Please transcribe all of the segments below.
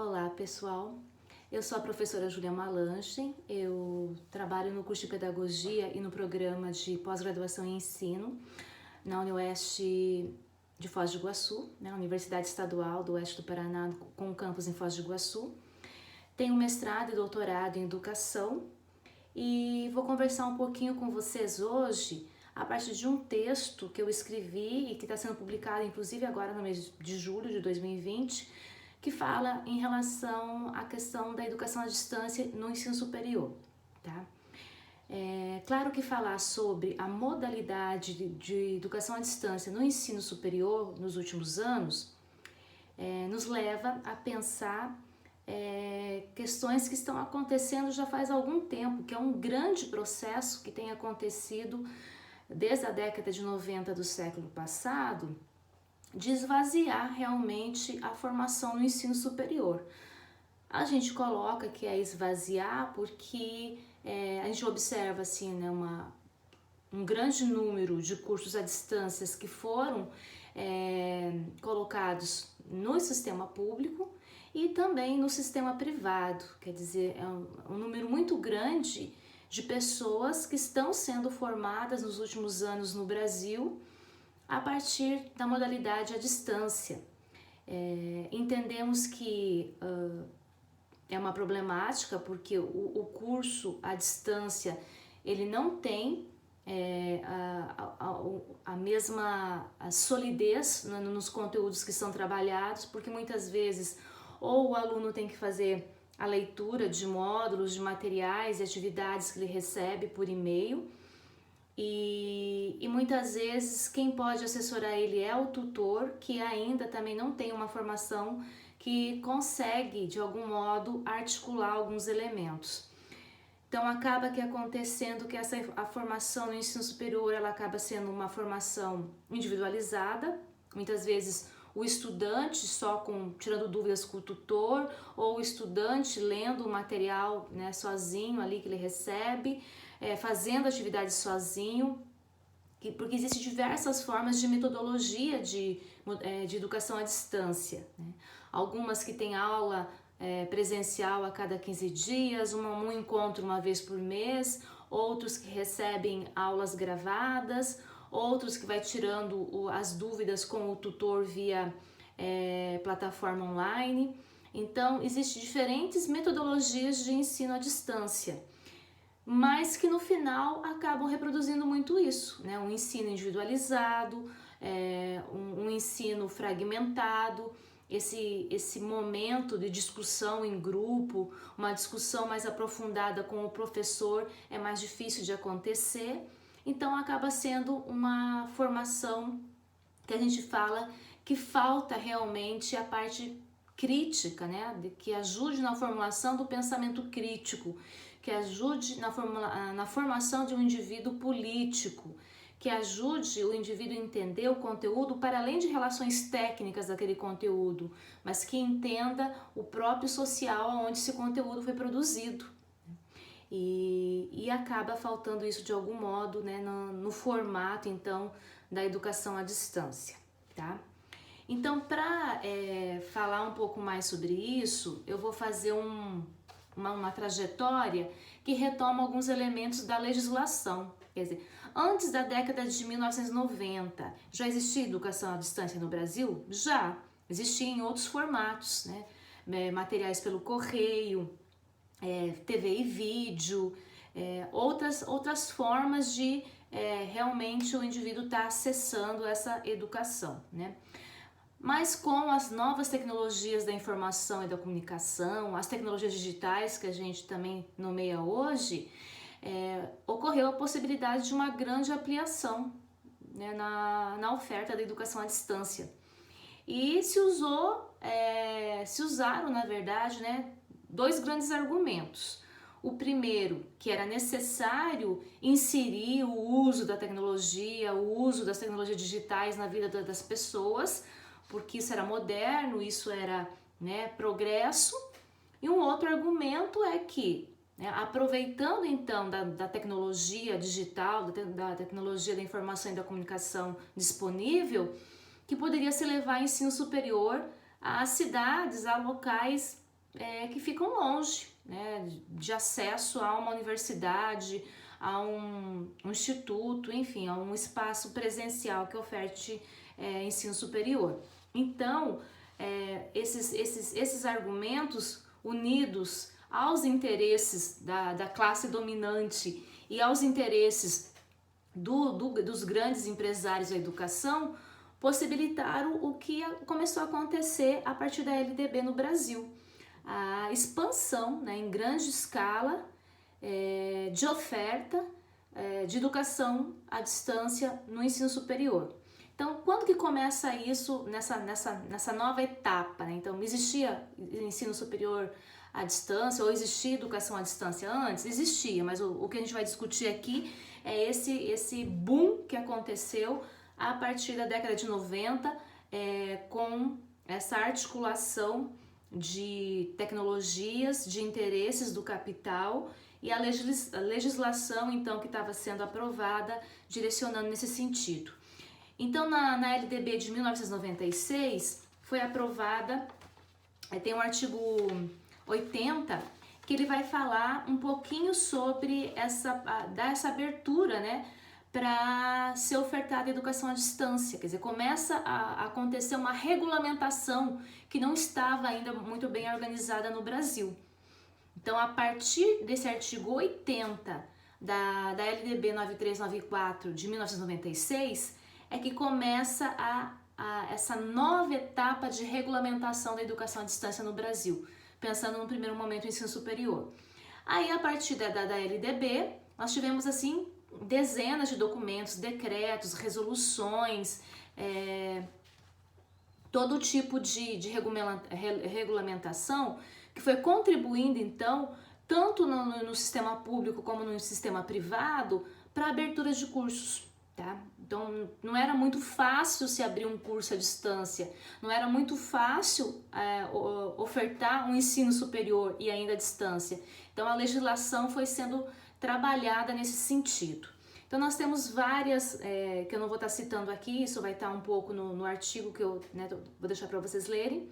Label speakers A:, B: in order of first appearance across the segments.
A: Olá, pessoal. Eu sou a professora Júlia Malanche, eu trabalho no curso de Pedagogia e no programa de pós-graduação em ensino na UniOeste de Foz do Iguaçu, na Universidade Estadual do Oeste do Paraná, com campus em Foz do Iguaçu. Tenho mestrado e doutorado em Educação e vou conversar um pouquinho com vocês hoje a partir de um texto que eu escrevi e que está sendo publicado inclusive agora no mês de julho de 2020, que fala em relação à questão da educação à distância no ensino superior, tá? Claro que falar sobre a modalidade de educação à distância no ensino superior nos últimos anos nos leva a pensar questões que estão acontecendo já faz algum tempo, que é um grande processo que tem acontecido desde a década de 90 do século passado, de esvaziar realmente a formação no ensino superior. A gente coloca que é esvaziar porque a gente observa assim, né, um grande número de cursos à distância que foram colocados no sistema público e também no sistema privado, quer dizer, é um número muito grande de pessoas que estão sendo formadas nos últimos anos no Brasil a partir da modalidade à distância. Entendemos que é uma problemática porque o curso à distância ele não tem a mesma solidez nos conteúdos que são trabalhados, porque muitas vezes ou o aluno tem que fazer a leitura de módulos, de materiais e atividades que ele recebe por e-mail, e muitas vezes quem pode assessorar ele é o tutor, que ainda também não tem uma formação que consegue de algum modo articular alguns elementos. Então acaba que acontecendo que a formação no ensino superior ela acaba sendo uma formação individualizada, muitas vezes o estudante só tirando dúvidas com o tutor, ou o estudante lendo o material, né, sozinho ali que ele recebe, fazendo atividades sozinho, porque existem diversas formas de metodologia de educação à distância, né? Algumas que têm aula presencial a cada 15 dias, um encontro uma vez por mês, outros que recebem aulas gravadas, outros que vai tirando as dúvidas com o tutor via plataforma online. Então, existem diferentes metodologias de ensino à distância, mas que no final acabam reproduzindo muito isso, né? Um ensino individualizado, um ensino fragmentado, esse momento de discussão em grupo, uma discussão mais aprofundada com o professor é mais difícil de acontecer, então acaba sendo uma formação que a gente fala que falta realmente a parte crítica, né? Que ajude na formulação do pensamento crítico, que ajude na formação de um indivíduo político, que ajude o indivíduo a entender o conteúdo para além de relações técnicas daquele conteúdo, mas que entenda o próprio social onde esse conteúdo foi produzido. E acaba faltando isso de algum modo, né, no formato, então, da educação à distância, tá? Então, para falar um pouco mais sobre isso, eu vou fazer uma trajetória que retoma alguns elementos da legislação. Quer dizer, antes da década de 1990, já existia educação à distância no Brasil? Já. Existia em outros formatos, né? Materiais pelo correio, TV e vídeo, outras formas de realmente o indivíduo estar acessando essa educação, né? Mas com as novas tecnologias da informação e da comunicação, as tecnologias digitais que a gente também nomeia hoje, ocorreu a possibilidade de uma grande ampliação, né, na oferta da educação à distância. E se usaram, na verdade, né, dois grandes argumentos. O primeiro, que era necessário inserir o uso da tecnologia, o uso das tecnologias digitais na vida das pessoas, porque isso era moderno, isso era, né, progresso. E um outro argumento é que, né, aproveitando então da tecnologia digital, da tecnologia da informação e da comunicação disponível, que poderia se levar ensino superior a cidades, a locais que ficam longe, né, de acesso a uma universidade, a um instituto, enfim, a um espaço presencial que oferte ensino superior. Então, esses argumentos unidos aos interesses da classe dominante e aos interesses dos grandes empresários da educação possibilitaram o que começou a acontecer a partir da LDB no Brasil. A expansão, né, em grande escala de oferta de educação à distância no ensino superior. Então, quando que começa isso nessa nova etapa, né? Então, existia ensino superior à distância ou existia educação à distância antes? Existia, mas o que a gente vai discutir aqui é esse boom que aconteceu a partir da década de 90 com essa articulação de tecnologias, de interesses do capital e a legislação então que estava sendo aprovada direcionando nesse sentido. Então na LDB de 1996 foi aprovada, tem o artigo 80 que ele vai falar um pouquinho sobre dar essa abertura, né, para ser ofertada a educação à distância, quer dizer, começa a acontecer uma regulamentação que não estava ainda muito bem organizada no Brasil. Então, a partir desse artigo 80 da LDB 9394 de 1996, é que começa essa nova etapa de regulamentação da educação à distância no Brasil, pensando no primeiro momento no ensino superior. Aí, a partir da LDB, nós tivemos, assim, dezenas de documentos, decretos, resoluções, todo tipo de regulamentação que foi contribuindo, então, tanto no sistema público como no sistema privado, para a abertura de cursos. Tá? Então, não era muito fácil se abrir um curso à distância, não era muito fácil ofertar um ensino superior e ainda à distância. Então, a legislação foi sendo trabalhada nesse sentido. Então, nós temos várias, que eu não vou estar citando aqui, isso vai estar um pouco no artigo que eu vou deixar para vocês lerem.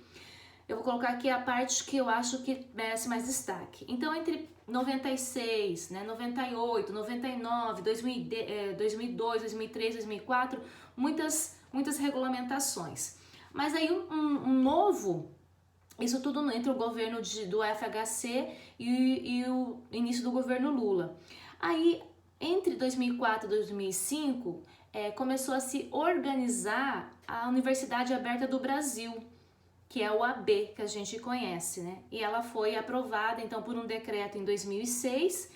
A: Eu vou colocar aqui a parte que eu acho que merece mais destaque. Então, entre 96, 98, 99, 2002, 2003, 2004, muitas regulamentações. Mas aí um novo, isso tudo entre o governo do FHC e o início do governo Lula. Aí, entre 2004 e 2005, começou a se organizar a Universidade Aberta do Brasil, que é a UAB, que a gente conhece, né? E ela foi aprovada, então, por um decreto em 2006,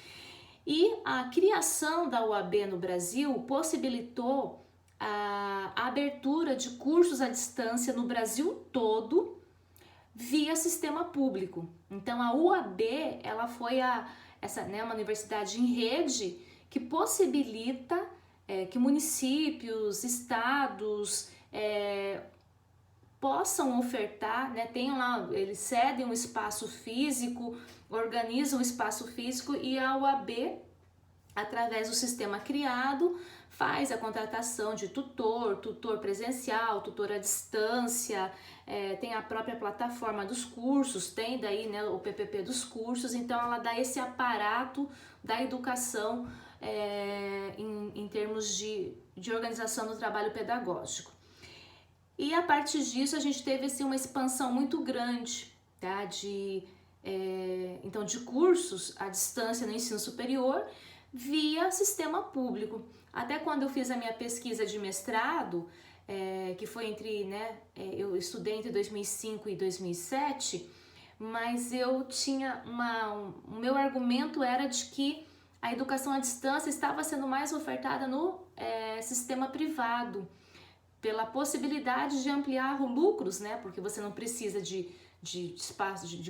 A: e a criação da UAB no Brasil possibilitou a abertura de cursos à distância no Brasil todo via sistema público. Então, a UAB, ela foi uma universidade em rede que possibilita que municípios, estados, possam ofertar, né, tenham lá, eles cedem um espaço físico, organizam um espaço físico e a UAB, através do sistema criado, faz a contratação de tutor presencial, tutor à distância, tem a própria plataforma dos cursos, tem daí, né, o PPP dos cursos, então ela dá esse aparato da educação em termos de organização do trabalho pedagógico. E a partir disso a gente teve assim, uma expansão muito grande, tá? de cursos à distância no ensino superior via sistema público. Até quando eu fiz a minha pesquisa de mestrado, que foi eu estudei entre 2005 e 2007, mas eu tinha o meu argumento era de que a educação à distância estava sendo mais ofertada no sistema privado, pela possibilidade de ampliar lucros, né? Porque você não precisa de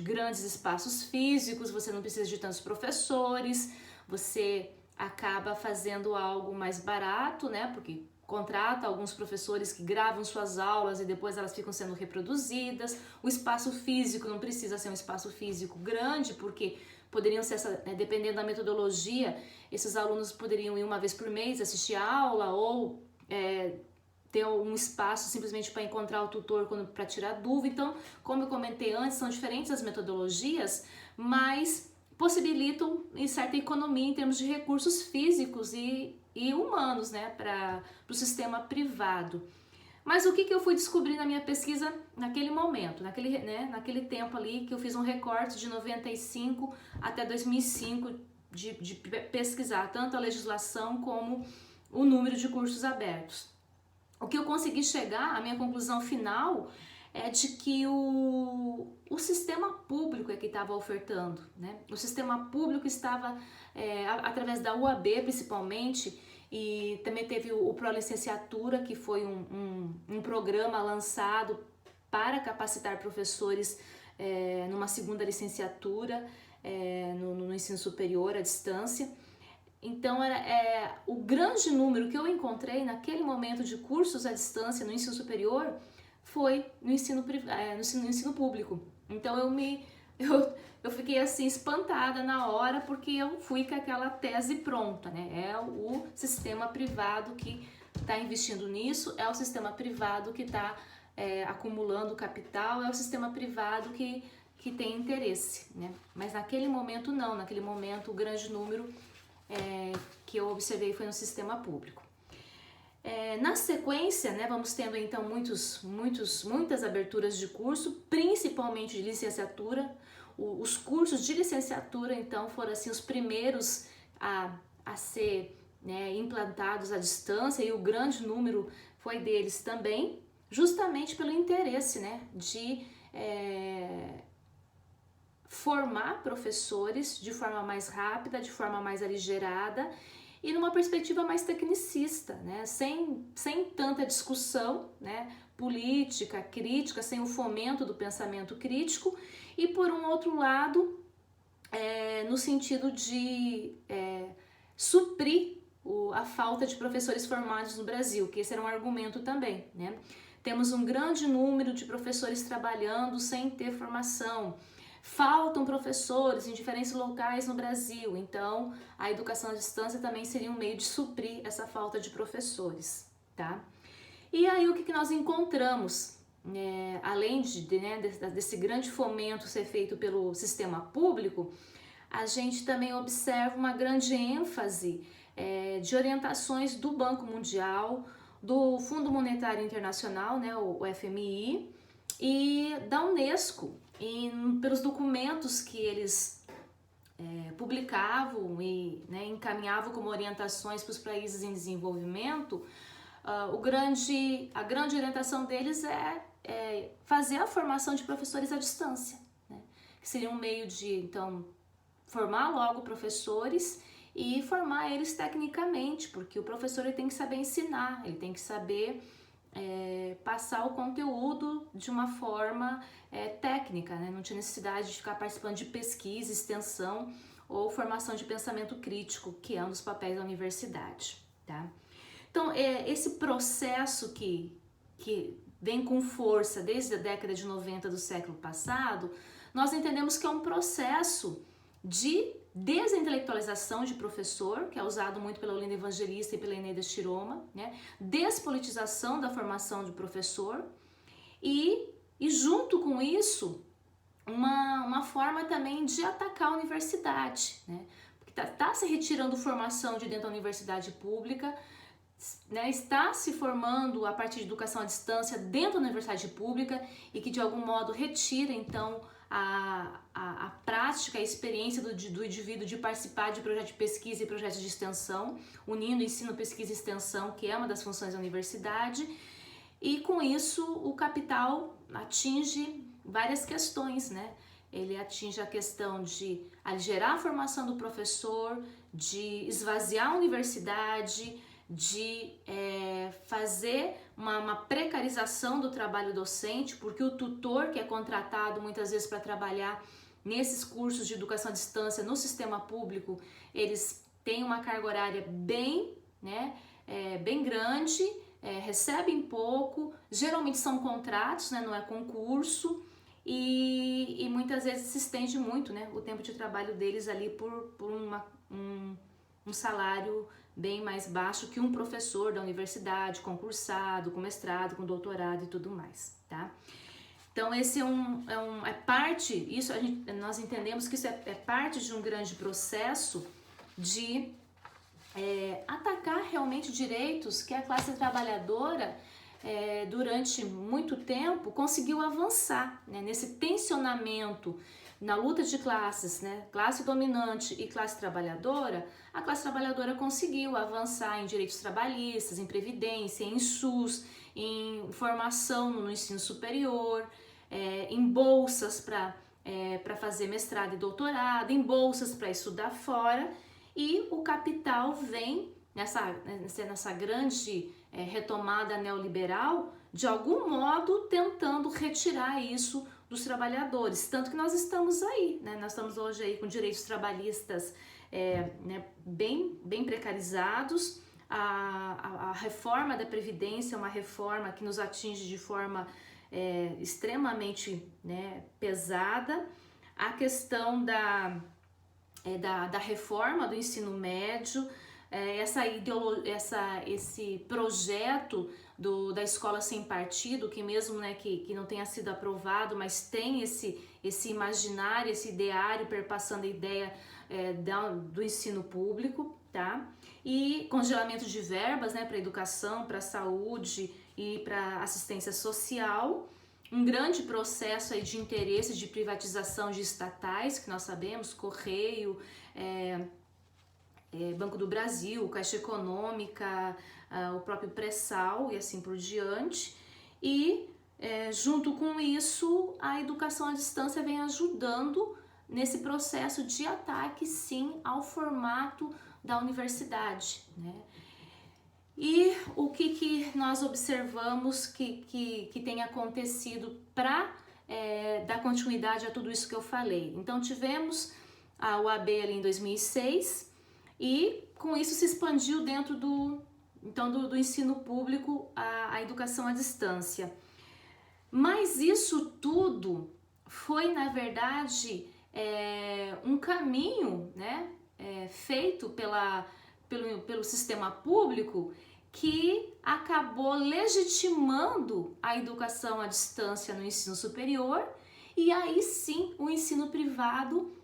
A: grandes espaços físicos, você não precisa de tantos professores, você acaba fazendo algo mais barato, né? Porque contrata alguns professores que gravam suas aulas e depois elas ficam sendo reproduzidas. O espaço físico não precisa ser um espaço físico grande, porque poderiam ser, dependendo da metodologia, esses alunos poderiam ir uma vez por mês assistir a aula ou ter um espaço simplesmente para encontrar o tutor para tirar dúvida. Então, como eu comentei antes, são diferentes as metodologias, mas possibilitam em certa economia em termos de recursos físicos e humanos, né, para o sistema privado. Mas o que eu fui descobrir na minha pesquisa naquele momento, naquele tempo ali que eu fiz um recorte de 95 até 2005 de pesquisar tanto a legislação como o número de cursos abertos. O que eu consegui chegar, a minha conclusão final é de que o sistema público é que estava ofertando, né? O sistema público estava, através da UAB principalmente, e também teve o Pró-Licenciatura, que foi um programa lançado para capacitar professores numa segunda licenciatura no ensino superior à distância. Então, o grande número que eu encontrei naquele momento de cursos à distância no ensino superior foi no ensino público. Então, eu fiquei assim espantada na hora, porque eu fui com aquela tese pronta, né? É o sistema privado que está investindo nisso, é o sistema privado que está acumulando capital, é o sistema privado que tem interesse, né? Mas naquele momento não, naquele momento o grande número que eu observei foi no sistema público. Na sequência, né, vamos tendo então muitas aberturas de curso, principalmente de licenciatura. Os cursos de licenciatura, então, foram assim, os primeiros a ser, né, implantados à distância, e o grande número foi deles também, justamente pelo interesse, né, de formar professores de forma mais rápida, de forma mais aligerada e numa perspectiva mais tecnicista, né? Sem tanta discussão, né, política, crítica, sem o fomento do pensamento crítico, e por um outro lado, no sentido de suprir a falta de professores formados no Brasil, que esse era um argumento também, né? Temos um grande número de professores trabalhando sem ter formação. Faltam professores em diferentes locais no Brasil, então a educação à distância também seria um meio de suprir essa falta de professores, tá? E aí o que nós encontramos, além desse grande fomento ser feito pelo sistema público, a gente também observa uma grande ênfase de orientações do Banco Mundial, do Fundo Monetário Internacional, né, o FMI, e da Unesco, pelos documentos que eles publicavam e, né, encaminhavam como orientações para os países em desenvolvimento. A grande orientação deles é fazer a formação de professores à distância, né, que seria um meio de, então, formar logo professores e formar eles tecnicamente, porque o professor ele tem que saber ensinar, ele tem que saber passar o conteúdo de uma forma técnica, né? Não tinha necessidade de ficar participando de pesquisa, extensão ou formação de pensamento crítico, que é um dos papéis da universidade, tá? Então, esse processo que vem com força desde a década de 90 do século passado, nós entendemos que é um processo de desintelectualização de professor, que é usado muito pela Olinda Evangelista e pela Eneida Shiroma, né? Despolitização da formação de professor e junto com isso, uma forma também de atacar a universidade, né? Porque tá se retirando formação de dentro da universidade pública, né? Está se formando a partir de educação à distância dentro da universidade pública e que de algum modo retira então a prática, a experiência do indivíduo de participar de projetos de pesquisa e projetos de extensão, unindo ensino, pesquisa e extensão, que é uma das funções da universidade, e com isso o capital atinge várias questões, né? Ele atinge a questão de aligerar a formação do professor, de esvaziar a universidade, de fazer uma precarização do trabalho docente, porque o tutor que é contratado muitas vezes para trabalhar nesses cursos de educação à distância no sistema público, eles têm uma carga horária bem grande, recebem pouco, geralmente são contratos, né, não é concurso, e muitas vezes se estende muito, né, o tempo de trabalho deles ali por um salário bem mais baixo que um professor da universidade, concursado, com mestrado, com doutorado e tudo mais, tá? Então esse é parte, nós entendemos que isso é parte de um grande processo de atacar realmente direitos que a classe trabalhadora durante muito tempo conseguiu avançar, né, nesse tensionamento na luta de classes, né, classe dominante e classe trabalhadora. A classe trabalhadora conseguiu avançar em direitos trabalhistas, em previdência, em SUS, em formação no ensino superior, em bolsas para fazer mestrado e doutorado, em bolsas para estudar fora, e o capital vem nessa grande retomada neoliberal, de algum modo tentando retirar isso dos trabalhadores, tanto que nós estamos aí, né? Nós estamos hoje aí com direitos trabalhistas né, bem precarizados. A reforma da Previdência é uma reforma que nos atinge de forma extremamente, né, pesada. A questão da reforma do ensino médio, esse projeto da escola sem partido, que mesmo, né, que não tenha sido aprovado, mas tem esse imaginário, esse ideário perpassando a ideia do ensino público, tá? E congelamento de verbas, né, para educação, para saúde e para assistência social. Um grande processo aí de interesse de privatização de estatais, que nós sabemos, Correio, Banco do Brasil, Caixa Econômica, o próprio Pré-Sal e assim por diante. E junto com isso, a educação à distância vem ajudando nesse processo de ataque, sim, ao formato da universidade, né? E o que nós observamos que tem acontecido para dar continuidade a tudo isso que eu falei? Então tivemos a UAB ali em 2006 e com isso se expandiu dentro do ensino público a educação à distância. Mas isso tudo foi, na verdade, um caminho, né, feito pelo sistema público, que acabou legitimando a educação à distância no ensino superior, e aí sim o ensino privado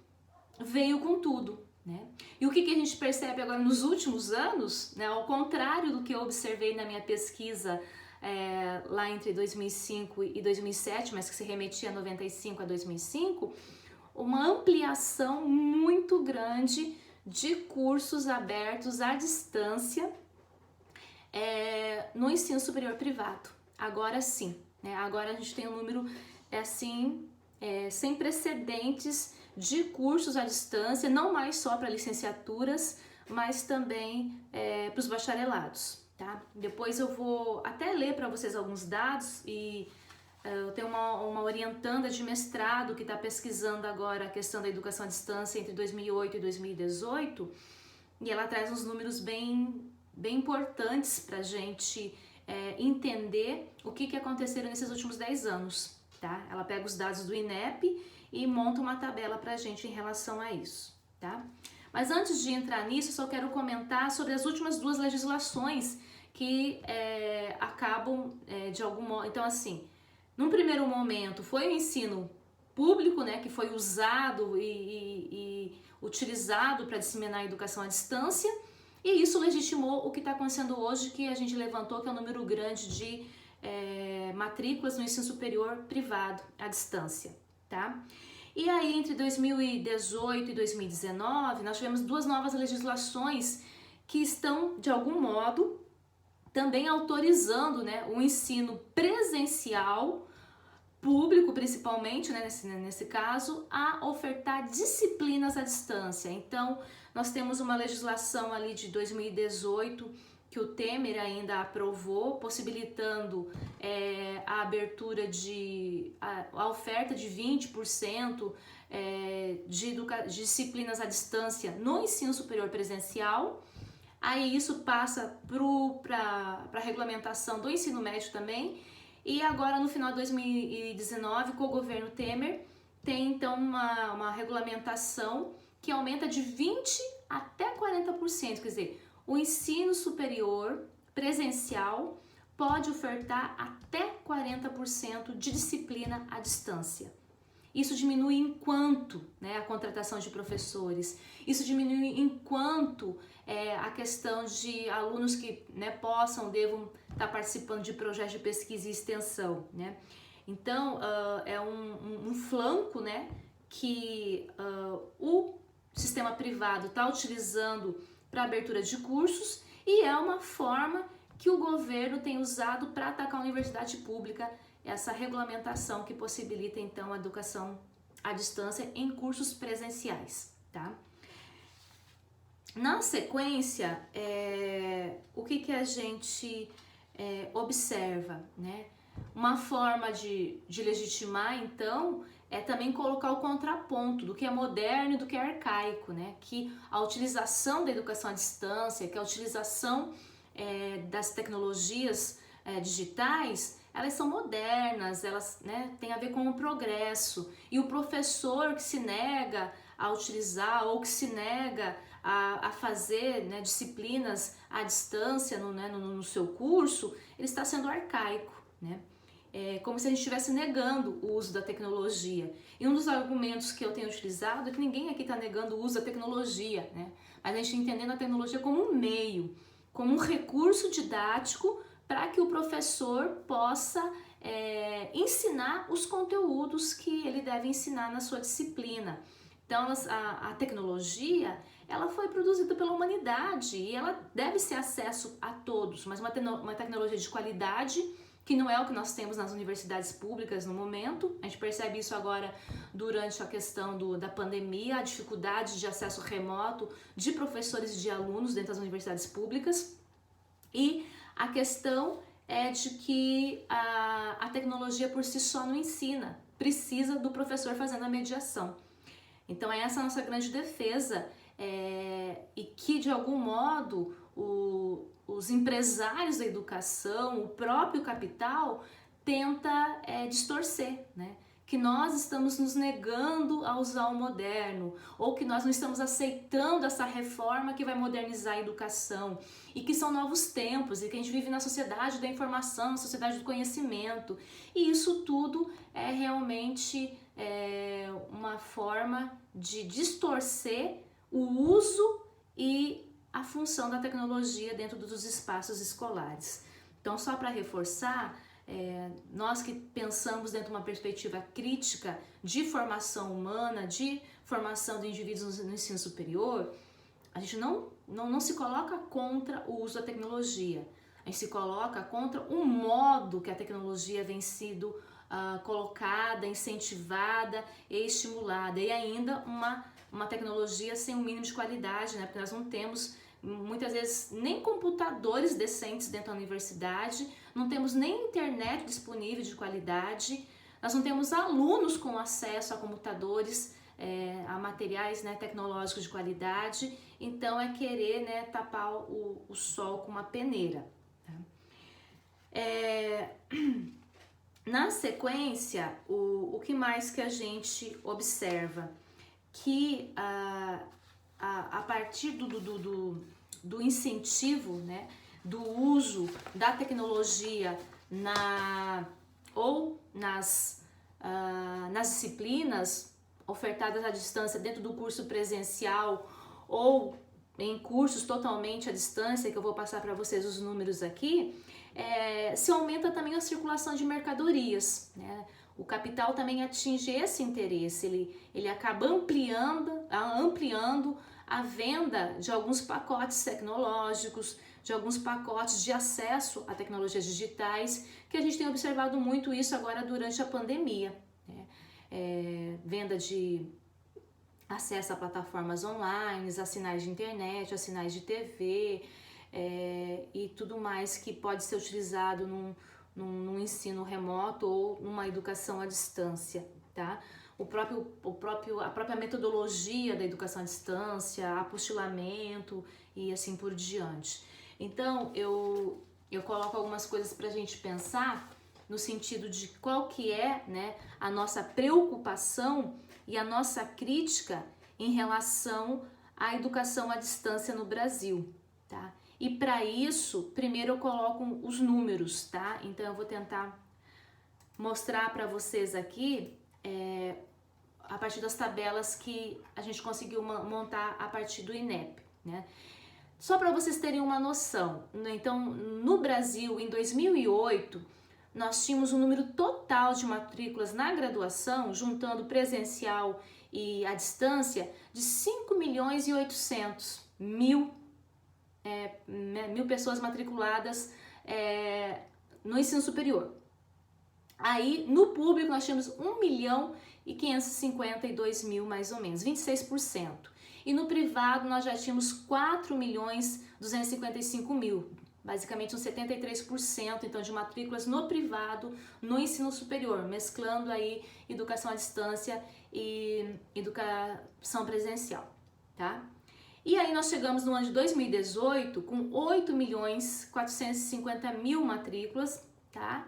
A: veio com tudo, né? E o que a gente percebe agora nos últimos anos, né, ao contrário do que eu observei na minha pesquisa lá entre 2005 e 2007, mas que se remetia a 95 a 2005, uma ampliação muito grande de cursos abertos à distância no ensino superior privado. Agora sim, né? Agora a gente tem um número assim sem precedentes de cursos à distância, não mais só para licenciaturas, mas também para os bacharelados, tá? Depois eu vou até ler para vocês alguns dados e eu tenho uma orientanda de mestrado que está pesquisando agora a questão da educação à distância entre 2008 e 2018, e ela traz uns números bem importantes para a gente entender o que aconteceram nesses últimos 10 anos, tá? Ela pega os dados do INEP e monta uma tabela para a gente em relação a isso, tá? Mas antes de entrar nisso, eu só quero comentar sobre as últimas duas legislações que acabam de algum modo... Então, assim, num primeiro momento foi o ensino público, né, que foi usado e utilizado para disseminar a educação à distância, e isso legitimou o que está acontecendo hoje, que a gente levantou, que é um número grande de matrículas no ensino superior privado à distância, tá? E aí, entre 2018 e 2019, nós tivemos duas novas legislações que estão, de algum modo, também autorizando, né, o ensino presencial, público principalmente, né, nesse caso, a ofertar disciplinas à distância. Então, nós temos uma legislação ali de 2018 que o Temer ainda aprovou, possibilitando a abertura a oferta de 20% de disciplinas à distância no ensino superior presencial. Aí isso passa para a regulamentação do ensino médio também. E agora, no final de 2019, com o governo Temer, tem então uma regulamentação que aumenta de 20% até 40%, quer dizer, o ensino superior presencial pode ofertar até 40% de disciplina à distância. Isso diminui enquanto, né, a contratação de professores, isso diminui enquanto a questão de alunos que, né, devam estar participando de projetos de pesquisa e extensão, né? Então, é um flanco, né, que o sistema privado está utilizando para abertura de cursos e é uma forma que o governo tem usado para atacar a universidade pública, essa regulamentação que possibilita então a educação à distância em cursos presenciais, tá? Na sequência, o que a gente observa, né? Uma forma de legitimar, então, é também colocar o contraponto do que é moderno e do que é arcaico, né? Que a utilização da educação à distância, que a utilização das tecnologias digitais, elas são modernas, elas, né, têm a ver com o progresso. E o professor que se nega a utilizar ou que se nega a fazer, né, disciplinas à distância no seu curso, ele está sendo arcaico, né? É como se a gente estivesse negando o uso da tecnologia. E um dos argumentos que eu tenho utilizado é que ninguém aqui está negando o uso da tecnologia, né? Mas a gente entendendo a tecnologia como um meio, como um recurso didático para que o professor possa ensinar os conteúdos que ele deve ensinar na sua disciplina. Então, a tecnologia, ela foi produzida pela humanidade e ela deve ser acesso a todos, mas uma tecnologia de qualidade, que não é o que nós temos nas universidades públicas no momento. A gente percebe isso agora durante a questão da pandemia, a dificuldade de acesso remoto de professores e de alunos dentro das universidades públicas. E a questão é de que a tecnologia por si só não ensina, precisa do professor fazendo a mediação. Então essa é a nossa grande defesa, e que de algum modo os empresários da educação, o próprio capital, tenta distorcer, né? Que nós estamos nos negando a usar o moderno, ou que nós não estamos aceitando essa reforma que vai modernizar a educação, e que são novos tempos, e que a gente vive na sociedade da informação, na sociedade do conhecimento, e isso tudo é realmente uma forma de distorcer o uso e a função da tecnologia dentro dos espaços escolares. Então, só para reforçar, nós que pensamos dentro de uma perspectiva crítica de formação humana, de formação de indivíduos no ensino superior, a gente não se coloca contra o uso da tecnologia, a gente se coloca contra o modo que a tecnologia vem sido colocada, incentivada e estimulada, e ainda uma tecnologia sem um mínimo de qualidade, né? Porque nós não temos muitas vezes nem computadores decentes dentro da universidade, não temos nem internet disponível de qualidade, nós não temos alunos com acesso a computadores, a materiais, né, tecnológicos de qualidade. Então é querer, né, tapar o sol com uma peneira, tá? Na sequência, o que mais que a gente observa? Que a partir do incentivo, né, do uso da tecnologia nas disciplinas ofertadas à distância dentro do curso presencial ou em cursos totalmente à distância, que eu vou passar para vocês os números aqui, se aumenta também a circulação de mercadorias, né? O capital também atinge esse interesse, ele acaba ampliando a venda de alguns pacotes tecnológicos, de alguns pacotes de acesso a tecnologias digitais, que a gente tem observado muito isso agora durante a pandemia, né? Venda de acesso a plataformas online, a sinais de internet, a sinais de TV, e tudo mais que pode ser utilizado num ensino remoto ou numa educação à distância, tá? A própria metodologia da educação à distância, apostilamento e assim por diante. Então, eu coloco algumas coisas para a gente pensar no sentido de qual que é, né, a nossa preocupação e a nossa crítica em relação à educação à distância no Brasil. tá? E para isso, primeiro eu coloco os números, tá? Então eu vou tentar mostrar para vocês aqui a partir das tabelas que a gente conseguiu montar a partir do INEP, né? Só para vocês terem uma noção, né? Então, no Brasil, em 2008, nós tínhamos um número total de matrículas na graduação, juntando presencial e à distância, de 5.800.000 pessoas matriculadas no ensino superior. Aí, no público, nós tínhamos 1.552.000, mais ou menos, 26%. E no privado, nós já tínhamos 4.255.000, basicamente uns 73%, então, de matrículas no privado, no ensino superior, mesclando aí educação à distância e educação presencial, tá? E aí nós chegamos no ano de 2018 com 8.450.000 matrículas, tá?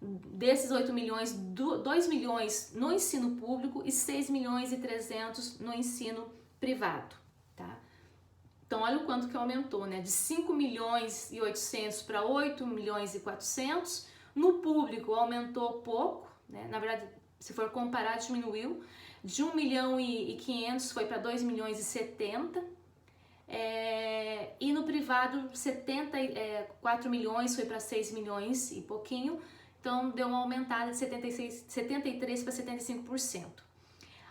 A: Desses 8 milhões, 2 milhões no ensino público e 6.300.000 no ensino privado, tá? Então olha o quanto que aumentou, né? De 5.800.000 para 8.400.000. No público aumentou pouco, né? Na verdade, se for comparar, diminuiu. De 1.500.000 foi para 2.070.000. E no privado 4 milhões foi para 6 milhões e pouquinho, então deu uma aumentada de 73 para 75%.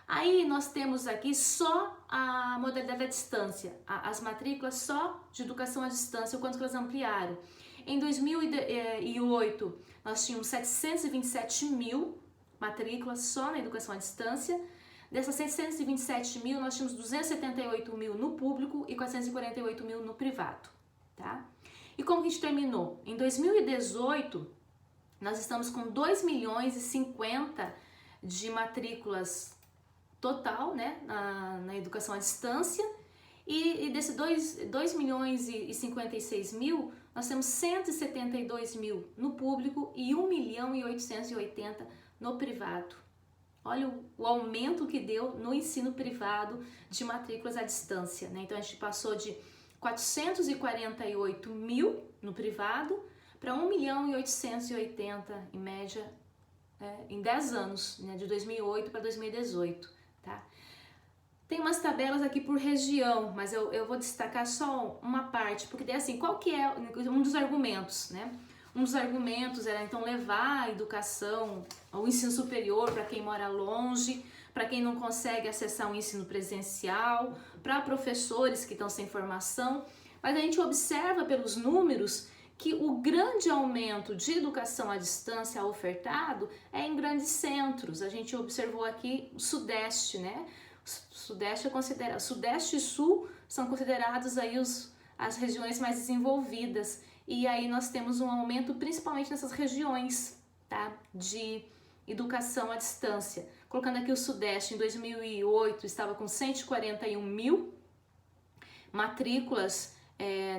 A: Aí nós temos aqui só a modalidade à distância, as matrículas só de educação à distância, o quanto que elas ampliaram. Em 2008 nós tínhamos 727.000 matrículas só na educação à distância. Dessas 627.000, nós tínhamos 278.000 no público e 448.000 no privado, tá? E como que a gente terminou? Em 2018, nós estamos com 2.050.000 de matrículas total, né, na educação à distância, e desses 2.056.000, nós temos 172.000 no público e 1.880.000 no privado. Olha o aumento que deu no ensino privado de matrículas à distância, né? Então a gente passou de 448.000 no privado para 1.880.000 em média em 10 anos, né? De 2008 para 2018, tá? Tem umas tabelas aqui por região, mas eu vou destacar só uma parte, porque daí assim, qual que é um dos argumentos, né? Um dos argumentos era então levar a educação, o ensino superior para quem mora longe, para quem não consegue acessar um ensino presencial, para professores que estão sem formação. Mas a gente observa pelos números que o grande aumento de educação à distância ofertado é em grandes centros. A gente observou aqui o Sudeste, né? Sudeste e Sul são considerados aí as regiões mais desenvolvidas. E aí nós temos um aumento principalmente nessas regiões, tá? De educação à distância. Colocando aqui o Sudeste, em 2008 estava com 141.000 matrículas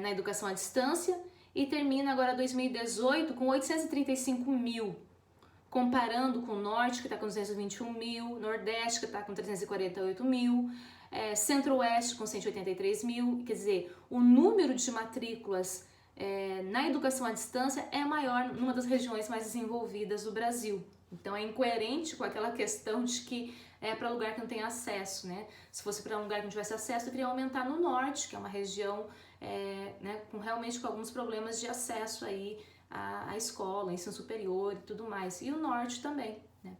A: na educação à distância e termina agora 2018 com 835.000, comparando com o Norte, que está com 221.000, Nordeste, que está com 348.000, Centro-Oeste com 183.000, quer dizer, o número de matrículas na educação à distância é maior numa das regiões mais desenvolvidas do Brasil. Então é incoerente com aquela questão de que é para lugar que não tem acesso, né? Se fosse para um lugar que não tivesse acesso, eu queria aumentar no Norte, que é uma região né, realmente com alguns problemas de acesso aí à escola, ensino superior e tudo mais. E o Norte também, né?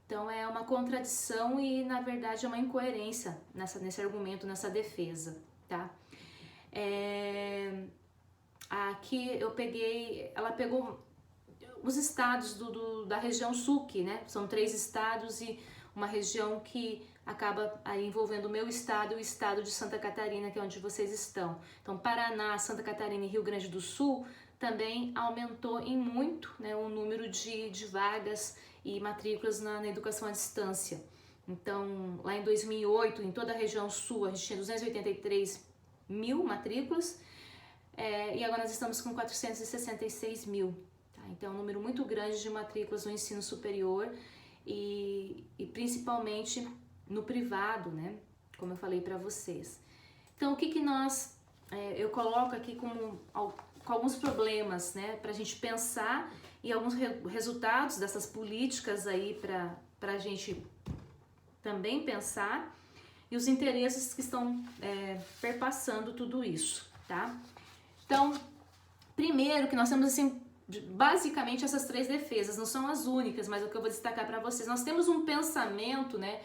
A: Então é uma contradição e na verdade é uma incoerência nesse argumento, nessa defesa, tá? Aqui ela pegou os estados da região sul, né? São 3 estados e uma região que acaba aí envolvendo o meu estado e o estado de Santa Catarina, que é onde vocês estão. Então, Paraná, Santa Catarina e Rio Grande do Sul também aumentou em muito, né, o número de vagas e matrículas na educação à distância. Então, lá em 2008, em toda a região sul, a gente tinha 283.000 matrículas, e agora nós estamos com 466.000. Tá? Então, é um número muito grande de matrículas no ensino superior e principalmente no privado, né? Como eu falei para vocês. Então, o que nós eu coloco aqui com alguns problemas, né, para a gente pensar e alguns resultados dessas políticas aí para a gente também pensar e os interesses que estão perpassando tudo isso, tá? Então, primeiro que nós temos assim, basicamente essas 3 defesas, não são as únicas, mas é o que eu vou destacar para vocês. Nós temos um pensamento, né,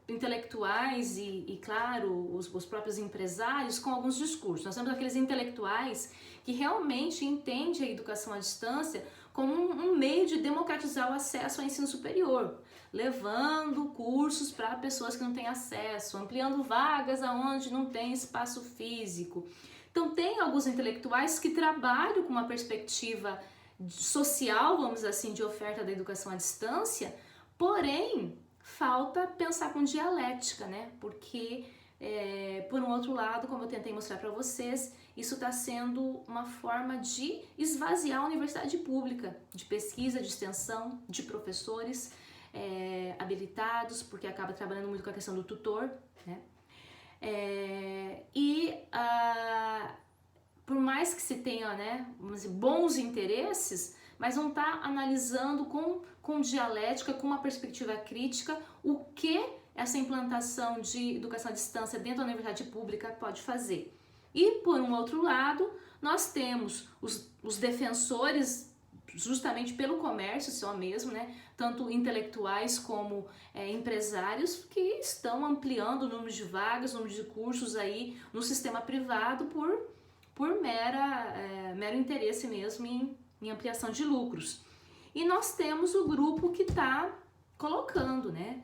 A: intelectuais e claro, os próprios empresários com alguns discursos. Nós temos aqueles intelectuais que realmente entendem a educação à distância como um meio de democratizar o acesso ao ensino superior, levando cursos para pessoas que não têm acesso, ampliando vagas aonde não tem espaço físico. Então tem alguns intelectuais que trabalham com uma perspectiva social, vamos dizer assim, de oferta da educação à distância, porém falta pensar com dialética, né? Porque, por um outro lado, como eu tentei mostrar para vocês, isso está sendo uma forma de esvaziar a universidade pública, de pesquisa, de extensão, de professores habilitados, porque acaba trabalhando muito com a questão do tutor, né? Por mais que se tenha, né, bons interesses, mas não está analisando com dialética, com uma perspectiva crítica, o que essa implantação de educação à distância dentro da universidade pública pode fazer. E, por um outro lado, nós temos os defensores, justamente pelo comércio só mesmo, né, tanto intelectuais como empresários, que estão ampliando o número de vagas, o número de cursos aí no sistema privado por mero interesse mesmo em ampliação de lucros. E nós temos o grupo que está colocando, né?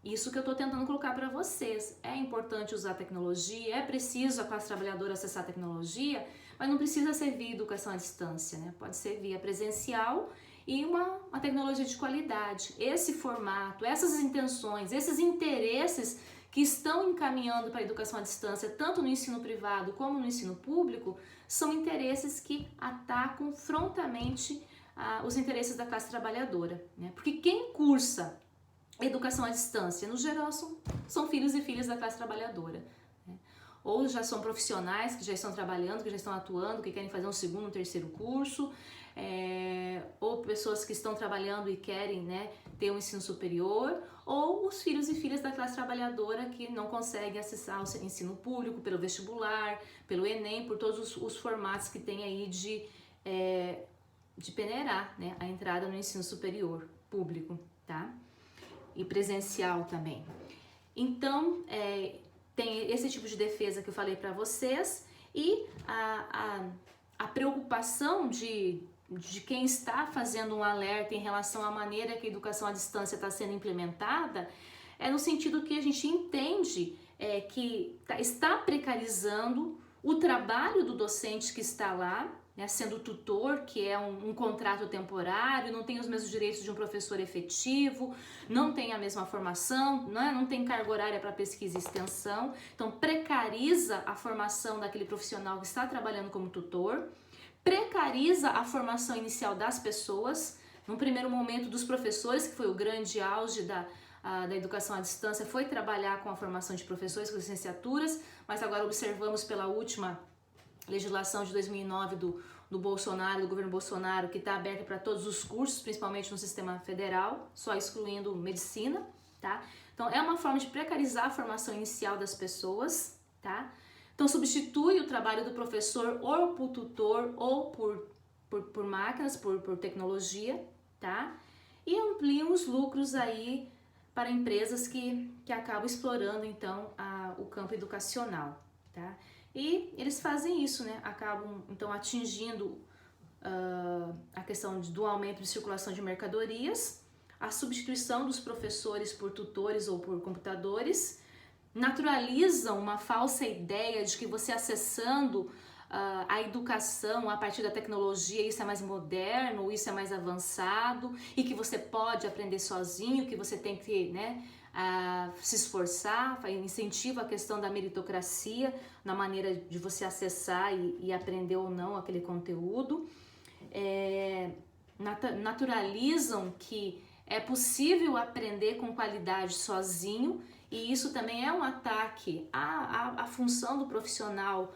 A: Isso que eu estou tentando colocar para vocês. É importante usar tecnologia, é preciso a classe trabalhadora acessar a tecnologia, mas não precisa ser via educação à distância, né? Pode ser via presencial e uma tecnologia de qualidade. Esse formato, essas intenções, esses interesses que estão encaminhando para a educação à distância, tanto no ensino privado como no ensino público, são interesses que atacam frontalmente os interesses da classe trabalhadora, né? Porque quem cursa educação à distância, no geral, são filhos e filhas da classe trabalhadora, né? Ou já são profissionais que já estão trabalhando, que já estão atuando, que querem fazer um segundo, um terceiro curso, ou pessoas que estão trabalhando e querem, né, ter um ensino superior, ou os filhos e filhas da classe trabalhadora que não conseguem acessar o ensino público pelo vestibular, pelo Enem, por todos os formatos que tem aí de peneirar, né, a entrada no ensino superior público, tá? E presencial também. Então, tem esse tipo de defesa que eu falei para vocês e a preocupação de quem está fazendo um alerta em relação à maneira que a educação à distância está sendo implementada é no sentido que a gente entende que está precarizando o trabalho do docente que está lá, né, sendo tutor, que é um contrato temporário, não tem os mesmos direitos de um professor efetivo, não tem a mesma formação, né, não tem carga horária para pesquisa e extensão, então precariza a formação daquele profissional que está trabalhando como tutor, precariza a formação inicial das pessoas, num primeiro momento dos professores, que foi o grande auge da educação à distância, foi trabalhar com a formação de professores com licenciaturas, mas agora observamos pela última legislação de 2009 do Bolsonaro, do governo Bolsonaro, que está aberta para todos os cursos, principalmente no sistema federal, só excluindo medicina, tá? Então é uma forma de precarizar a formação inicial das pessoas, tá? Então substitui o trabalho do professor ou por tutor ou por máquinas, por tecnologia, tá? E amplia os lucros aí para empresas que acabam explorando então o campo educacional, tá? E eles fazem isso, né? Acabam então atingindo a questão do aumento de circulação de mercadorias, a substituição dos professores por tutores ou por computadores, naturalizam uma falsa ideia de que você acessando a educação a partir da tecnologia, isso é mais moderno, isso é mais avançado e que você pode aprender sozinho, que você tem que, né, se esforçar, incentiva a questão da meritocracia na maneira de você acessar e aprender ou não aquele conteúdo, naturalizam que é possível aprender com qualidade sozinho e isso também é um ataque à função do profissional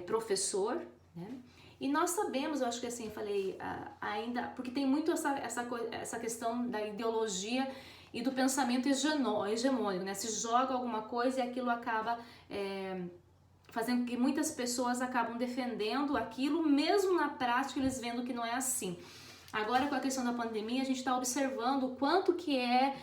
A: professor, né? E nós sabemos, eu acho que assim, eu falei ainda, porque tem muito essa questão da ideologia e do pensamento hegemônico, né? Se joga alguma coisa e aquilo acaba fazendo que muitas pessoas acabam defendendo aquilo, mesmo na prática eles vendo que não é assim. Agora, com a questão da pandemia, a gente está observando o quanto que é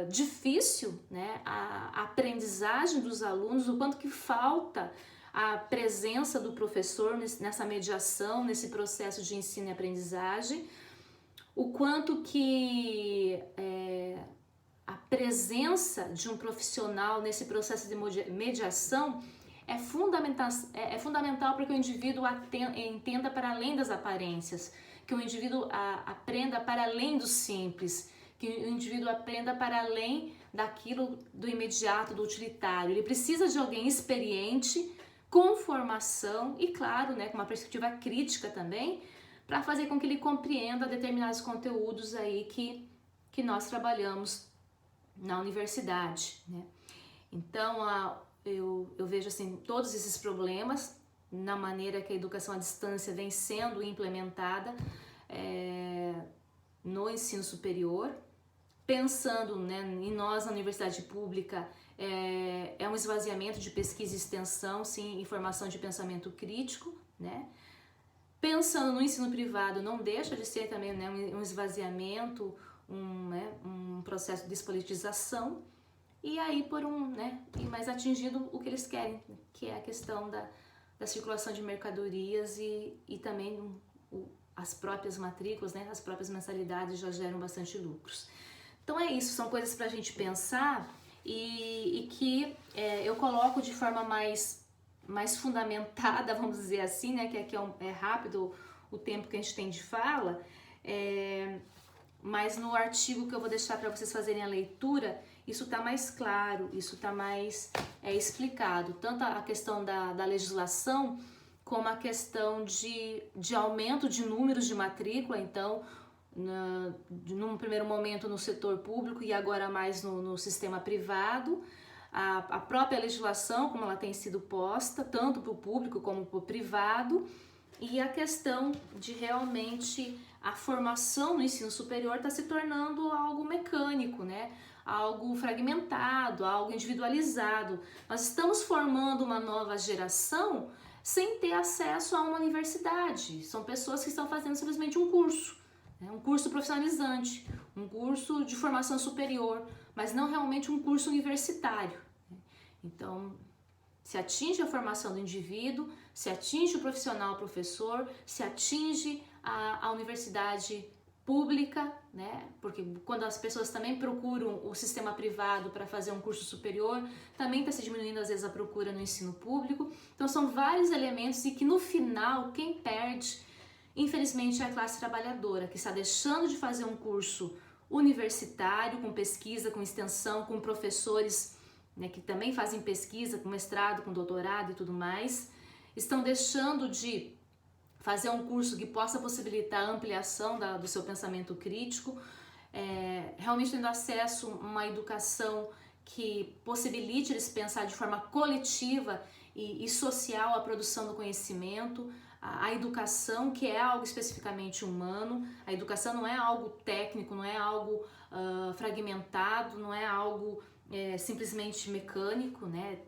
A: difícil, né, a aprendizagem dos alunos, o quanto que falta a presença do professor nessa mediação, nesse processo de ensino e aprendizagem, o quanto que a presença de um profissional nesse processo de mediação é fundamental para que o indivíduo entenda para além das aparências, que o indivíduo aprenda para além do simples, que o indivíduo aprenda para além daquilo do imediato, do utilitário. Ele precisa de alguém experiente, com formação e, claro, né, com uma perspectiva crítica também, para fazer com que ele compreenda determinados conteúdos aí que nós trabalhamos na universidade, né? Então, eu vejo assim todos esses problemas na maneira que a educação à distância vem sendo implementada no ensino superior, pensando, né, em nós na universidade pública, é um esvaziamento de pesquisa e extensão, sim, e formação de pensamento crítico, né? Pensando no ensino privado, não deixa de ser também, né, um esvaziamento, um processo de despolitização, e aí mas atingindo o que eles querem, que é a questão da circulação de mercadorias e também as próprias matrículas, né, as próprias mensalidades já geram bastante lucros. Então é isso, são coisas para a gente pensar e que eu coloco de forma mais fundamentada, vamos dizer assim, né, que aqui é rápido o tempo que a gente tem de fala, mas no artigo que eu vou deixar para vocês fazerem a leitura, isso está mais claro, isso está mais explicado, tanto a questão da legislação, como a questão de aumento de números de matrícula. Então, num primeiro momento no setor público e agora mais no sistema privado, a própria legislação, como ela tem sido posta, tanto para o público como para o privado, e a questão de realmente a formação no ensino superior está se tornando algo mecânico, né? Algo fragmentado, algo individualizado. Nós estamos formando uma nova geração sem ter acesso a uma universidade. São pessoas que estão fazendo simplesmente um curso profissionalizante, um curso de formação superior, mas não realmente um curso universitário. Então, se atinge a formação do indivíduo, se atinge o profissional professor, se atinge a universidade pública, né? Porque quando as pessoas também procuram o sistema privado para fazer um curso superior, também está se diminuindo às vezes a procura no ensino público. Então são vários elementos e que no final quem perde, infelizmente, é a classe trabalhadora, que está deixando de fazer um curso universitário, com pesquisa, com extensão, com professores, né, que também fazem pesquisa, com mestrado, com doutorado e tudo mais, estão deixando de fazer um curso que possa possibilitar a ampliação do seu pensamento crítico, realmente tendo acesso a uma educação que possibilite eles pensar de forma coletiva e social a produção do conhecimento, a educação, que é algo especificamente humano. A educação não é algo técnico, não é algo fragmentado, não é algo simplesmente mecânico, né?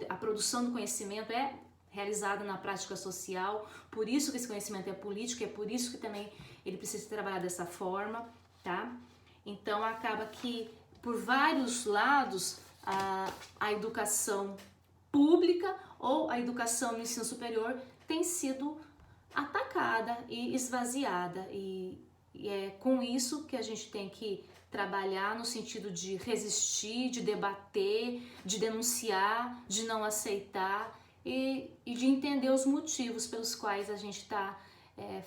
A: A produção do conhecimento é realizada na prática social, por isso que esse conhecimento é político, é por isso que também ele precisa ser trabalhado dessa forma, tá? Então acaba que por vários lados a educação pública ou a educação no ensino superior tem sido atacada e esvaziada, e é com isso que a gente tem que trabalhar no sentido de resistir, de debater, de denunciar, de não aceitar e de entender os motivos pelos quais a gente está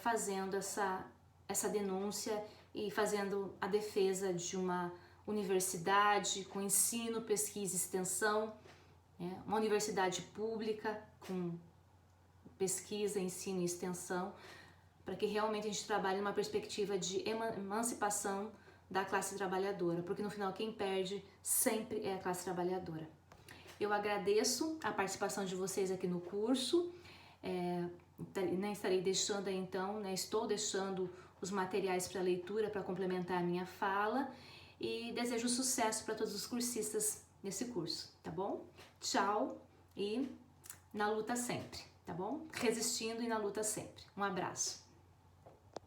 A: fazendo essa denúncia e fazendo a defesa de uma universidade com ensino, pesquisa e extensão, uma universidade pública com pesquisa, ensino e extensão, para que realmente a gente trabalhe numa perspectiva de emancipação da classe trabalhadora, porque no final quem perde sempre é a classe trabalhadora. Eu agradeço a participação de vocês aqui no curso, estarei deixando aí então, estou deixando os materiais para leitura para complementar a minha fala e desejo sucesso para todos os cursistas nesse curso, tá bom? Tchau e na luta sempre, tá bom? Resistindo e na luta sempre. Um abraço.